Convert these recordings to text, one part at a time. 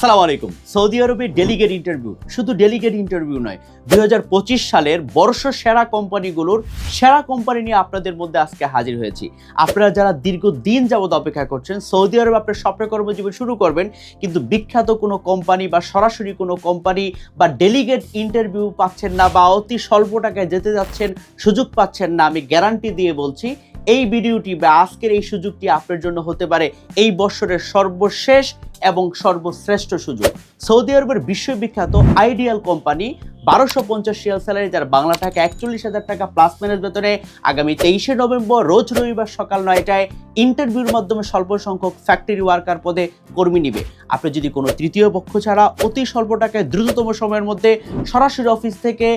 আসসালামু আলাইকুম। সৌদি আরবে ডেলিগেট ইন্টারভিউ, শুধু ডেলিগেট ইন্টারভিউ নয়, 2025 সালের বর্ষ সেরা কোম্পানিগুলোর সেরা কোম্পানি নিয়ে আপনাদের মধ্যে আজকে হাজির হয়েছি। আপনারা যারা দীর্ঘদিন যাবত অপেক্ষা করছেন সৌদি আরবে আপনার স্বপ্ন কর্মজীবন শুরু করবেন, কিন্তু বিখ্যাত কোনো কোম্পানি বা সরাসরি কোনো কোম্পানি বা ডেলিগেট ইন্টারভিউ পাচ্ছেন না, বা অতি স্বল্প টাকায় যেতে যাচ্ছেন, সুযোগ পাচ্ছেন না, আমি গ্যারান্টি দিয়ে বলছি এই ভিডিওটি বা আজকের এই সুযোগটি আপনার জন্য হতে পারে এই বছরের সর্বশেষ এবং সর্বশ্রেষ্ঠ সুযোগ। সৌদি আরবের বিশ্ববিখ্যাত আইডিয়াল কোম্পানি 1250 রিয়াল স্যালারি, যার বাংলা টাকা 41,000 টাকা প্লাস মাইনাস বেতনে আগামী 23শে নভেম্বর রোজ রবিবার সকাল 9টায় ইন্টারভিউর মাধ্যমে স্বল্প সংখ্যক ফ্যাক্টরি ওয়ার্কার পদে কর্মী নিবে। আপনি যদি কোনো তৃতীয় পক্ষ ছাড়া অতি স্বল্প টাকায় দ্রুততম সময়ের মধ্যে সরাসরি অফিস থেকে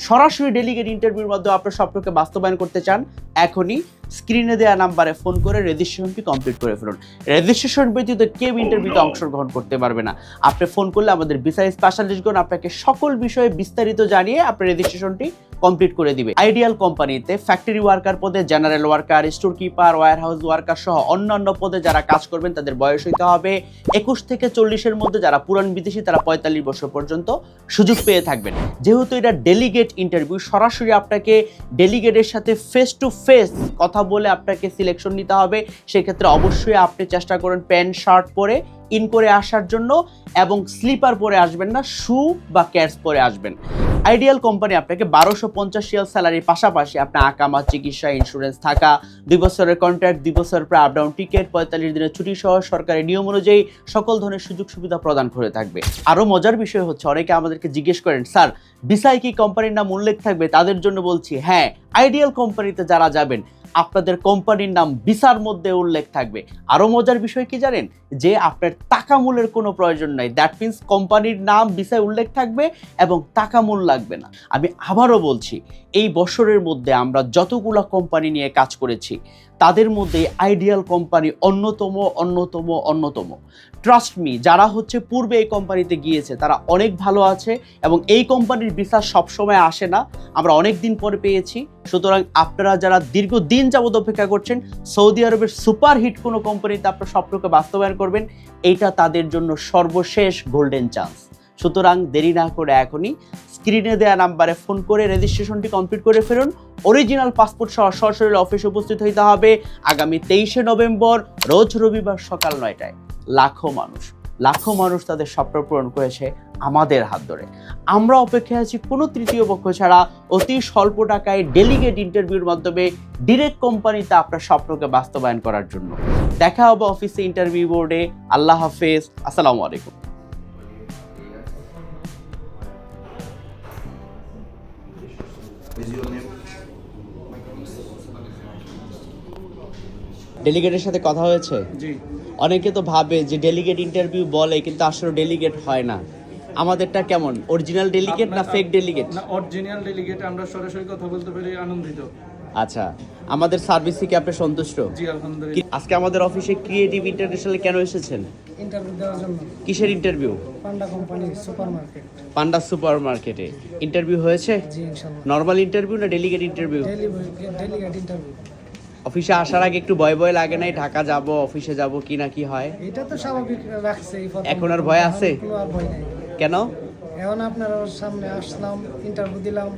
সরাসরি ডেলিগেট ইন্টারভিউর মাধ্যমে আপনার স্বপ্নকে বাস্তবায়ন করতে চান, এখনই স্ক্রিনে দেওয়া নাম্বারে ফোন করে রেজিস্ট্রেশনটি কমপ্লিট করে ফেলুন। রেজিস্ট্রেশন ব্যতীত কেউ ইন্টারভিউতে অংশগ্রহণ করতে পারবে না। আপনি ফোন করলে আমাদের ভিসা স্পেশালিস্টগণ আপনাকে সকল বিষয়ে বিস্তারিত জানিয়ে আপনার রেজিস্ট্রেশনটি কমপ্লিট করে দিবে। আইডিয়াল কোম্পানিতে ফ্যাক্টরি ওয়ার্কার পদে, general worker, store keeper, warehouse worker সহ অন্যান্য পদে যারা কাজ করবেন তাদের বয়স হইতে হবে 21 থেকে 40-এর মধ্যে। যারা পুরান বিদেশি তারা 45 বছর পর্যন্ত সুযোগ পেয়ে থাকবেন। যেহেতু এটা ডেলিগেট ইন্টারভিউ, সরাসরি আপনাকে ডেলিগেটের সাথে ফেস টু ফেস কথা বলে আপনাকে সিলেকশন নিতে হবে। সেক্ষেত্রে অবশ্যই আপনি চেষ্টা করুন প্যান্ট শার্ট পরে ইন করে আসার জন্য, এবং স্লিপার পরে আসবেন না, শু বা ক্যাটস পরে আসবেন। আইডিয়াল কোম্পানি আপনাকে 1250 রিয়াল স্যালারির পাশাপাশি আপনার আকামা, চিকিৎসা, ইন্স্যুরেন্স থাকা, 2 বছরের কন্ট্রাক্ট, 2 বছর পর আপ ডাউন টিকিট, 45 দিনের ছুটি সহ সরকারি নিয়ম অনুযায়ী সকল ধরনের সুযোগ সুবিধা প্রদান করে থাকবে। আরও মজার বিষয় হচ্ছে, অনেকে আমাদেরকে জিজ্ঞেস করেন স্যার ভিসায় কি কোম্পানির নাম উল্লেখ থাকবে? তাদের জন্য বলছি হ্যাঁ, আইডিয়াল কোম্পানিতে যারা যাবেন আপনাদের কোম্পানির নাম ভিসার মধ্যে উল্লেখ থাকবে। আরও মজার বিষয় কি জানেন, যে আপনার টাকা মূলের কোনো প্রয়োজন নাই। দ্যাট মিনস কোম্পানির নাম ভিসায় উল্লেখ থাকবে এবং টাকা মূল লাগবে না। আমি আবারও বলছি, এই বছরের মধ্যে আমরা যতগুলো কোম্পানি নিয়ে কাজ করেছি তাদের মধ্যে আইডিয়াল কোম্পানি অন্যতম। ট্রাস্ট মি, যারা হচ্ছে পূর্বে এই কোম্পানিতে গিয়েছে তারা অনেক ভালো আছে, এবং এই কোম্পানির ভিসা সবসময় আসে না, আমরা অনেক দিন পরে পেয়েছি। সুতরাং আপনারা যারা দীর্ঘদিন যাবত অপেক্ষা করছেন সৌদি আরবের সুপারহিট কোনো কোম্পানিতে আপনার স্বপ্নকে বাস্তবায়ন করবেন, এইটা তাদের জন্য সর্বশেষ গোল্ডেন চান্স। সুতরাং দেরি না করে এখনই স্ক্রিনে দেওয়া নাম্বারে ফোন করে রেজিস্ট্রেশনটি কমপ্লিট করে ফেলুন। অরিজিনাল পাসপোর্ট সহ সরাসরি অফিসে উপস্থিত হইতে হবে আগামী 23শে নভেম্বর রোজ রবিবার সকাল 9টায়। লাখো মানুষ তাদের স্বপ্ন পূরণ করেছে আমাদের হাত ধরে। আমরা অপেক্ষায় আছি কোনো তৃতীয় পক্ষ ছাড়া অতি স্বল্প টাকায় ডেলিগেট ইন্টারভিউর মাধ্যমে ডিরেক্ট কোম্পানিতে আপনার স্বপ্নকে বাস্তবায়ন করার জন্য। দেখা হবে অফিসে ইন্টারভিউ বোর্ডে। আল্লাহ হাফেজ, আসসালামু আলাইকুম। ডেলিগেটের সাথে কথা হয়েছে? জি। অনেকে তো ভাবে যে ডেলিগেট ইন্টারভিউ বলে, কিন্তু আসলে ডেলিগেট হয় না। আমাদেরটা কেমন, অরিজিনাল ডেলিগেট না ফেক ডেলিগেট? না, অরিজিনাল ডেলিগেট। আমরা সরাসরি কথা বলতে পেরে আনন্দিত। আচ্ছা, আমাদের সার্ভিস থেকে আপনি সন্তুষ্ট? জি আলহামদুলিল্লাহ। আজকে আমাদের অফিসে ক্রিয়েটিভ ইন্টারন্যাশনালে কেন এসেছেন? ইন্টারভিউ দেওয়ার জন্য। কিসের ইন্টারভিউ? পান্ডা কোম্পানি সুপারমার্কেট। পান্ডা সুপারমার্কেটে ইন্টারভিউ হয়েছে? জি ইনশাআল্লাহ। নরমাল ইন্টারভিউ না ডেলিগেট ইন্টারভিউ? Delegate interview. অফিসে আসার আগে একটু ভয় লাগে নাই, ঢাকা যাব অফিসে যাব কি না কি হয়? এটা তো স্বাভাবিক রাখছে। এখন আর ভয় আছে? কোনো আর ভয় নাই। কেন? এখন আপনার সামনে আসলাম, ইন্টারভিউ দিলাম।